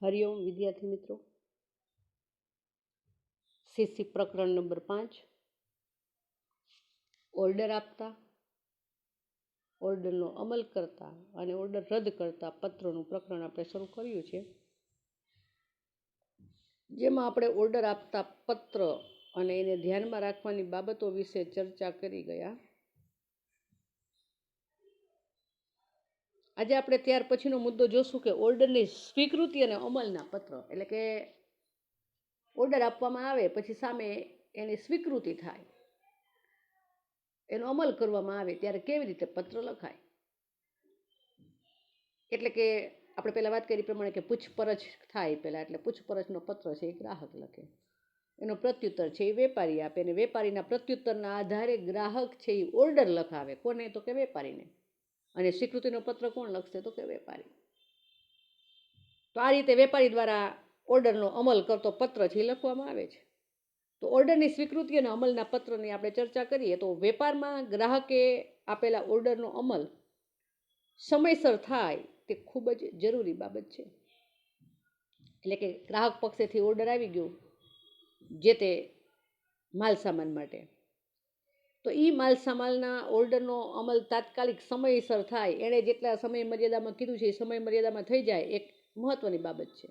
हरिओम विद्यार्थी मित्रों, सीसी प्रकरण नंबर 5 ऑर्डर आपता, ऑर्डरનો अमल करता અને ઓર્ડર રદ કરતા પત્રોનું પ્રકરણ આપણે શરૂ કર્યું છે, જેમાં આપણે ઓર્ડર આપતા પત્ર અને એને ધ્યાનમાં રાખવાની બાબતો વિશે ચર્ચા કરી ગયા. આજે આપણે ત્યાર પછીનો મુદ્દો જોશું કે ઓર્ડરની સ્વીકૃતિ અને અમલના પત્ર, એટલે કે ઓર્ડર આપવામાં આવે પછી સામે એની સ્વીકૃતિ થાય, એનો અમલ કરવામાં આવે ત્યારે કેવી રીતે પત્ર લખાય. એટલે કે આપણે પહેલાં વાત કરી પ્રમાણે કે પૂછપરછ થાય પહેલાં, એટલે પૂછપરછનો પત્ર છે એ ગ્રાહક લખે, એનો પ્રત્યુત્તર છે એ વેપારી આપે, અને વેપારીના પ્રત્યુત્તરના આધારે ગ્રાહક છે એ ઓર્ડર લખાવે. કોને? તો કે વેપારીને. અને સ્વીકૃતિનો પત્ર કોણ લખશે? તો કે વેપારી. તો આ રીતે વેપારી દ્વારા ઓર્ડરનો અમલ કરતો પત્ર છે એ લખવામાં આવે છે. તો ઓર્ડરની સ્વીકૃતિ અને અમલના પત્રની આપણે ચર્ચા કરીએ તો વેપારમાં ગ્રાહકે આપેલા ઓર્ડરનો અમલ સમયસર થાય તે ખૂબ જ જરૂરી બાબત છે. એટલે કે ગ્રાહક પક્ષેથી ઓર્ડર આવી ગયો જે તે માલ સામાન માટે, તો એ માલ સામાનના ઓર્ડરનો અમલ તાત્કાલિક સમયસર થાય, એણે જેટલા સમય મર્યાદામાં કીધું છે એ સમય મર્યાદામાં થઈ જાય, એક મહત્વની બાબત છે.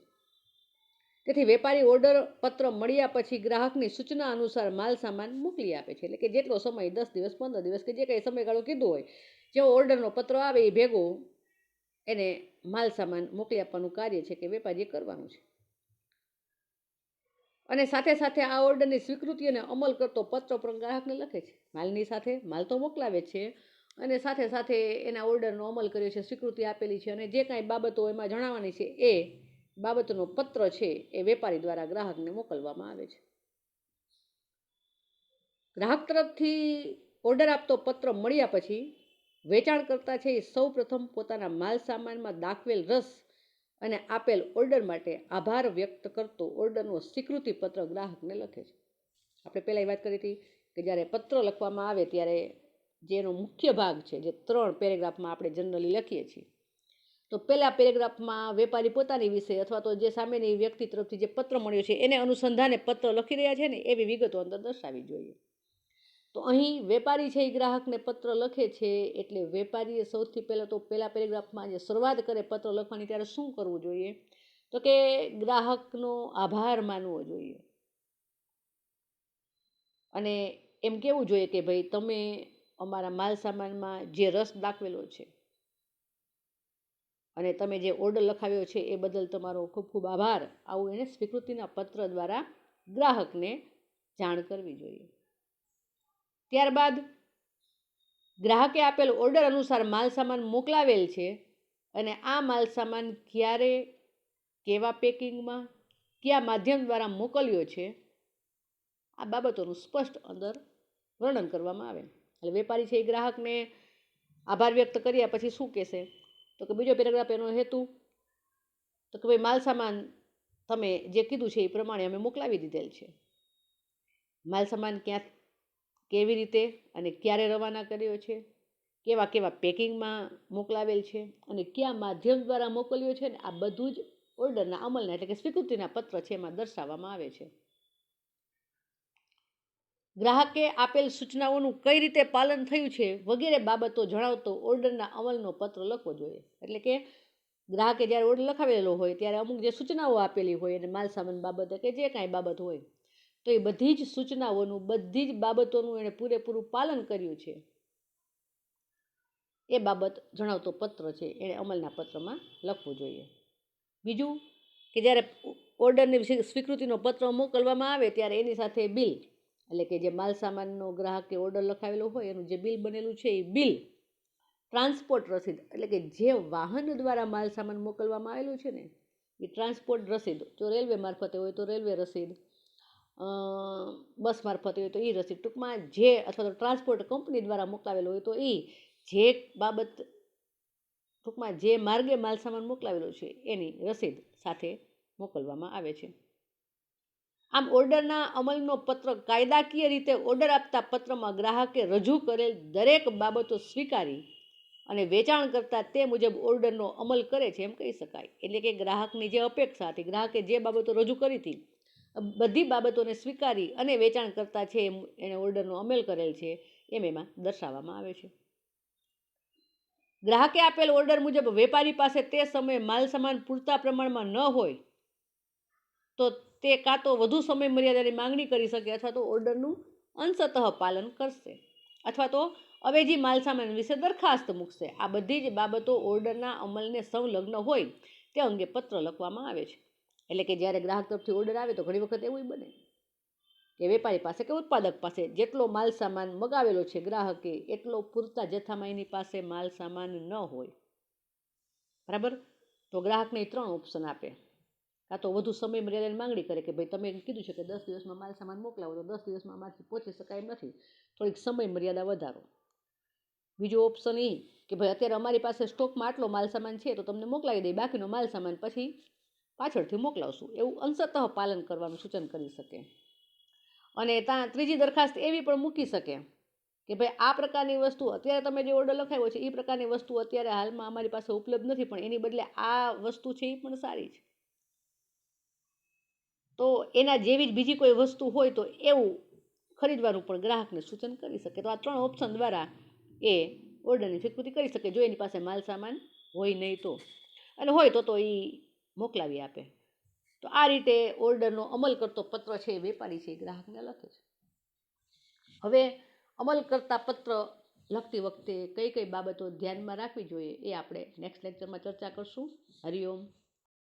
તેથી વેપારી ઓર્ડર પત્ર મળ્યા પછી ગ્રાહકની સૂચના અનુસાર માલ સામાન મોકલી આપે છે. એટલે કે જેટલો સમય 10 દિવસ 15 દિવસ કે જે કંઈ સમયગાળો કીધો હોય, જેવો ઓર્ડરનો પત્ર આવે એ ભેગો એને માલ સામાન મોકલી આપવાનું કાર્ય છે કે વેપારીએ કરવાનું છે. અને સાથે સાથે આ ઓર્ડરની સ્વીકૃતિ અને અમલ કરતો પત્ર પણ ગ્રાહકને લખે છે. માલની સાથે માલ તો મોકલાવે છે અને સાથે સાથે એના ઓર્ડરનો અમલ કર્યો છે, સ્વીકૃતિ આપેલી છે, અને જે કાંઈ બાબતો એમાં જણાવવાની છે એ બાબતનો પત્ર છે એ વેપારી દ્વારા ગ્રાહકને મોકલવામાં આવે છે. ગ્રાહક તરફથી ઓર્ડર આપતો પત્ર મળ્યા પછી વેચાણ કરતા છે એ સૌ પ્રથમ પોતાના માલ સામાનમાં દાખવેલ રસ અને આપેલ ઓર્ડર માટે આભાર વ્યક્ત કરતો ઓર્ડરનો સ્વીકૃતિ પત્ર ગ્રાહકને લખે છે. આપણે પહેલાં વાત કરી હતી કે જ્યારે પત્ર લખવામાં આવે ત્યારે જેનો મુખ્ય ભાગ છે, જે 3 પેરેગ્રાફમાં આપણે જનરલી લખીએ છીએ, તો પહેલા પેરેગ્રાફમાં વેપારી પોતાની વિશે અથવા તો જે સામેની વ્યક્તિ તરફથી જે પત્ર મળ્યો છે એને અનુસંધાને પત્ર લખી રહ્યા છે ને એવી વિગતો અંદર દર્શાવવી જોઈએ. તો અહીં વેપારી છે એ ગ્રાહકને પત્ર લખે છે, એટલે વેપારીએ સૌથી પહેલાં તો પહેલા પેરેગ્રાફમાં જે શરૂઆત કરે પત્ર લખવાની ત્યારે શું કરવું જોઈએ? તો કે ગ્રાહકનો આભાર માનવો જોઈએ અને એમ કહેવું જોઈએ કે ભાઈ તમે અમારા માલ સામાનમાં જે રસ દાખવેલો છે અને તમે જે ઓર્ડર લખાવ્યો છે એ બદલ તમારો ખૂબ ખૂબ આભાર, આવું એને સ્વીકૃતિના પત્ર દ્વારા ગ્રાહકને જાણ કરવી જોઈએ. ત્યારબાદ ગ્રાહકે આપેલ ઓર્ડર અનુસાર માલ સામાન મોકલાવેલ છે અને આ માલ સામાન ક્યારે, કેવા પેકિંગમાં, કયા માધ્યમ દ્વારા મોકલ્યો છે, આ બાબતોનું સ્પષ્ટ અંદર વર્ણન કરવામાં આવે. એટલે વેપારી છે એ ગ્રાહકને આભાર વ્યક્ત કર્યા પછી શું કહેશે? તો કે બીજો પેરેગ્રાફ એનો હેતુ, તો કે ભાઈ માલ સામાન તમે જે કીધું છે એ પ્રમાણે અમે મોકલાવી દીધેલ છે. માલ સામાન ક્યાં, કેવી રીતે અને ક્યારે રવાના કર્યો છે, કેવા કેવા પેકિંગમાં મોકલાવેલ છે અને કયા માધ્યમ દ્વારા મોકલ્યો છે, ને આ બધું જ ઓર્ડરના અમલના એટલે કે સ્વીકૃતિના પત્ર છે એમાં દર્શાવવામાં આવે છે. ગ્રાહકે આપેલ સૂચનાઓનું કઈ રીતે પાલન થયું છે વગેરે બાબતો જણાવતો ઓર્ડરના અમલનો પત્ર લખવો જોઈએ. એટલે કે ગ્રાહકે જ્યારે ઓર્ડર લખાવેલો હોય ત્યારે અમુક જે સૂચનાઓ આપેલી હોય અને માલ સામાન બાબતે કે જે કાંઈ બાબત હોય, તો એ બધી જ સૂચનાઓનું, બધી જ બાબતોનું એણે પૂરેપૂરું પાલન કર્યું છે એ બાબત જણાવતો પત્ર છે એણે અમલના પત્રમાં લખવું જોઈએ. બીજું કે જ્યારે ઓર્ડરની સ્વીકૃતિનો પત્ર મોકલવામાં આવે ત્યારે એની સાથે બિલ, એટલે કે જે માલ સામાનનો ગ્રાહકે ઓર્ડર લખાવેલો હોય એનું જે બિલ બનેલું છે એ બિલ, ટ્રાન્સપોર્ટ રસીદ, એટલે કે જે વાહન દ્વારા માલ સામાન મોકલવામાં આવેલું છે ને એ ટ્રાન્સપોર્ટ રસીદ, જો રેલવે મારફતે હોય તો રેલવે રસીદ, બસ મારફતે હોય તો એ રસીદ, ટૂંકમાં જે અથવા તો ટ્રાન્સપોર્ટ કંપની દ્વારા મોકલાવેલો હોય તો એ જે બાબત, ટૂંકમાં જે માર્ગે માલ સામાન મોકલાવેલો છે એની રસીદ સાથે મોકલવામાં આવે છે. આમ ઓર્ડરના અમલનો પત્ર કાયદાકીય રીતે ઓર્ડર આપતા પત્રમાં ગ્રાહકે રજૂ કરેલ દરેક બાબતો સ્વીકારી અને વેચાણ કરતાં તે મુજબ ઓર્ડરનો અમલ કરે છે એમ કહી શકાય. એટલે કે ગ્રાહકની જે અપેક્ષા હતી, ગ્રાહકે જે બાબતો રજૂ કરી હતી, બધી બાબતોને સ્વીકારી અને વેચાણ કરતા છે એને ઓર્ડરનો અમલ કરેલ છે એમ એમાં દર્શાવવામાં આવે છે. ગ્રાહકે આપેલ ઓર્ડર મુજબ વેપારી પાસે તે સમયે માલ સામાન પૂરતા પ્રમાણમાં ન હોય તો તે કાં તો વધુ સમય મર્યાદાની માંગણી કરી શકે અથવા તો ઓર્ડરનું અંશતઃ પાલન કરશે અથવા તો અવેજી માલ સામાન વિશે દરખાસ્ત મૂકશે. આ બધી જ બાબતો ઓર્ડરના અમલને સંલગ્ન હોય તે અંગે પત્ર લખવામાં આવે છે. એટલે કે જ્યારે ગ્રાહક તરફથી ઓર્ડર આવે તો ઘણી વખત એવું બને કે વેપારી પાસે કે ઉત્પાદક પાસે જેટલો માલ સામાન મગાવેલો છે ગ્રાહકે એટલો પૂરતા જથ્થામાં એની પાસે માલ સામાન ન હોય, બરાબર. તો ગ્રાહકને 3 ઓપ્શન આપે. કાં તો વધુ સમય મર્યાદાની માંગણી કરે કે ભાઈ તમે કીધું છે કે 10 દિવસમાં માલ સામાન મોકલાવો તો 10 દિવસમાં અમારથી પહોંચી શકાય નથી, થોડીક સમય મર્યાદા વધારો. બીજો ઓપ્શન એ કે ભાઈ અત્યારે અમારી પાસે સ્ટોકમાં આટલો માલ સામાન છે તો તમને મોકલાવી દઈએ, બાકીનો માલ સામાન પછી પાછળથી મોકલાવશું. એવું અંશતઃ પાલન કરવાનું સૂચન કરી શકે. અને ત્યાં ત્રીજી દરખાસ્ત એવી પણ મૂકી શકે કે ભાઈ આ પ્રકારની વસ્તુ અત્યારે તમે જે ઓર્ડર લખાવ્યો છે એ પ્રકારની વસ્તુ અત્યારે હાલમાં અમારી પાસે ઉપલબ્ધ નથી, પણ એની બદલે આ વસ્તુ છે એ પણ સારી છે, તો એના જેવી જ બીજી કોઈ વસ્તુ હોય તો એવું ખરીદવાનું પણ ગ્રાહકને સૂચન કરી શકે. તો આ 3 ઓપ્શન દ્વારા એ ઓર્ડરની સ્વીકૃતિ કરી શકે જો એની પાસે માલ સામાન હોય નહીં તો, અને હોય તો એ મોકલાવી આપે. તો આ રીતે ઓર્ડરનો અમલ કરતો પત્ર છે એ વેપારી છે એ ગ્રાહકને લખે છે. હવે અમલ કરતા પત્ર લખતી વખતે કઈ કઈ બાબતો ધ્યાનમાં રાખવી જોઈએ એ આપણે નેક્સ્ટ લેક્ચરમાં ચર્ચા કરશું. હરિઓમ.